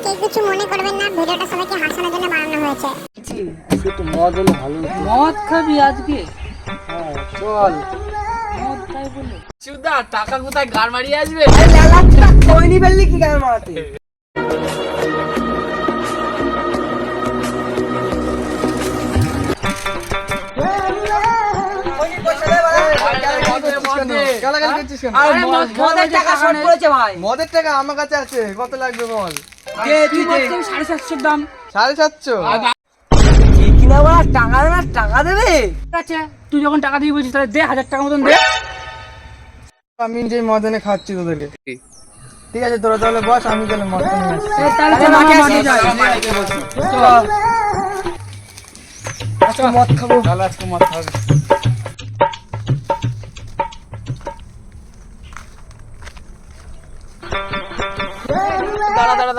কেউ কিছু মনে করবেন না, ভিডিওটা সবাইকে হাসানোর জন্য বানানো হয়েছে। আজকে তো মদ হলে ভালো হতো। মদ খাবি আজকে? হ্যাঁ চল। মদ খাই বলে চুদা টাকা কোথায় গাড় মারিয়ে আসবে? কইনি বললি কি গান মারাতে? মদের টাকা আমার কাছে আছে, কত লাগবে বল? তুই বলছিস 750 দাম। 750? টাকা দেবে? ঠিক আছে, তুই যখন টাকা দিবি বলছিস তাহলে দে 1000 টাকা মতন দে। আমি যে মদ এনে খাচ্ছি তোদেরকে। ঠিক আছে তোরা তাহলে বস, আমি তাহলে মদ নিয়ে আসছি। তাহলে চল আমার মাঠে যাই। চল। আজকে মদ খাবো। তাহলে আজকে মদ খাবে।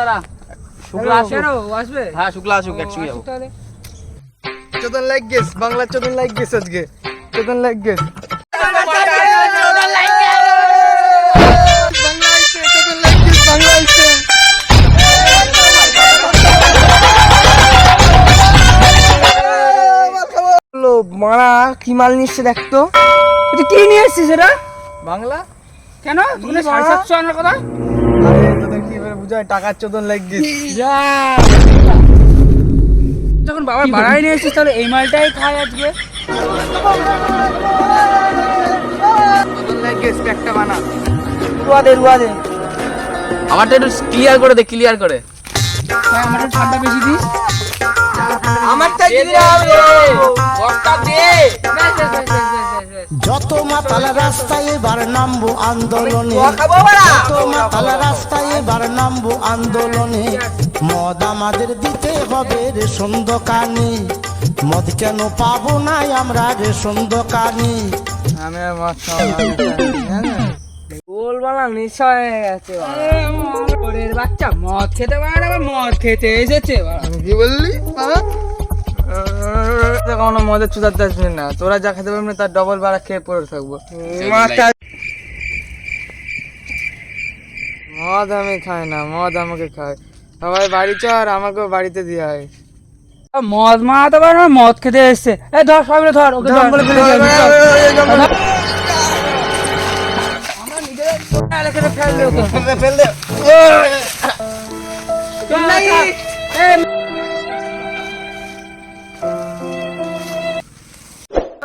দাঁড়া শুক্লা আসুক। কেন ও আসবে? হ্যাঁ শুক্লা আসুক, একসঙ্গে যাবো। আসুক তাহলে। চোদন লাইক গেস, বাংলা চোদন লাইক গেস আজকে। চোদন লাইক গেস। মারা কি মাল নিচ্ছে দেখতো। তুই কি নিয়ে এসেছিস এটা? বাংলা? কেন তোকে 750 আনার কথা? আরে তোদের কি করে বুঝায়, টাকার চোদন লাইক গেস। যা যখন বাবা বাড়াই নিয়ে এসেছিস তাহলে এই মালটাই খাই আজকে। চোদন লাইক গেস একটা বানা। রুয়া দে। আমারটা একটু ক্লিয়ার করে দে, ক্লিয়ার করে। হ্যাঁ আমার একটু ঠান্ডা বেশি দিস। আমারটা দে দে, বস্তা দে। যত মাতাল রাস্তায় এবার নামবো আন্দোলনে, যত মাতাল রাস্তায় এবার নামবো আন্দোলনে। মদ আমাদের দিতে হবে রেশন দোকানে, মদ কেন পাবো না আমরা রেশন দোকানে। আমি আর মদ খাবো না। গোলবালা নেশা হয়ে গেছে ওরের বাচ্চা মদ খেতে পারে না, আবার মদ খেতে এসেছে বাড়া। কি বললি বাবা? কোনো মদের চুদাতে আসবি না, তোরা যা খেতে পারবি না তার ডবল বাড়া খেয়ে পড়ে থাকবো। মদ আমি খাই না, মদ আমাকে খায়। সবাই বাড়ি চ আর আমাকেও বাড়িতে দিয়ে হয়। মদ মারাতে পারে না, মদ খেতে এসছে। এই ধর সবাই মিলে ধর, ওকে জঙ্গলে ফেলে দিয়ে আসবি, চল।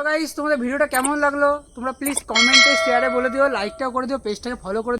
গাইস তোমাদের ভিডিওটা কেমন লাগলো তোমরা প্লিজ কমেন্টে শেয়ারে বলে দিও, লাইকটাও করে দিও, পেজটাকে ফলো করে